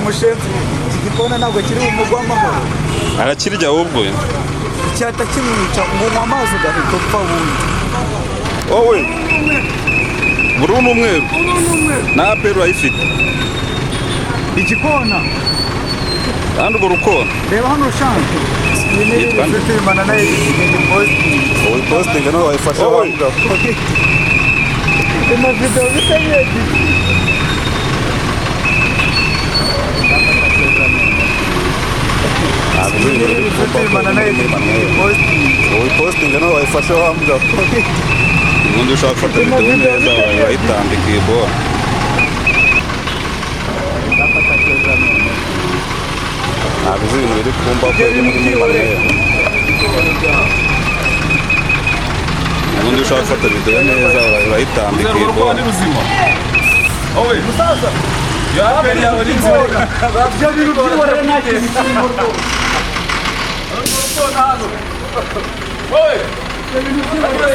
mushenzi igikona ntabwo kiri umugwa w'amahoro arakirya ahubwo icyata kimwica ngo unywa amazi ugahita upfa bundi wowe buru n'umweru na aperi urayifite igikona kandi urwo rukona reba hano ushaka iyi ni ibimana nayo wowe positinga niho wayifasha wambwa amavidewo bisa nk'ebyiri wowe positinga niho wayifasha wambwa ubundi ushaka gufata videwo neza urayitambika iyi bora ntabwo uzi ibintu biri kumba ko biri muri mbaneye ubundi ushaka gufata videwo neza urayitambika iyi bora wowe musaza yaperi yawe ni nzira byo biri gukora nta kintu kirimo wowe ibintu by'ibintu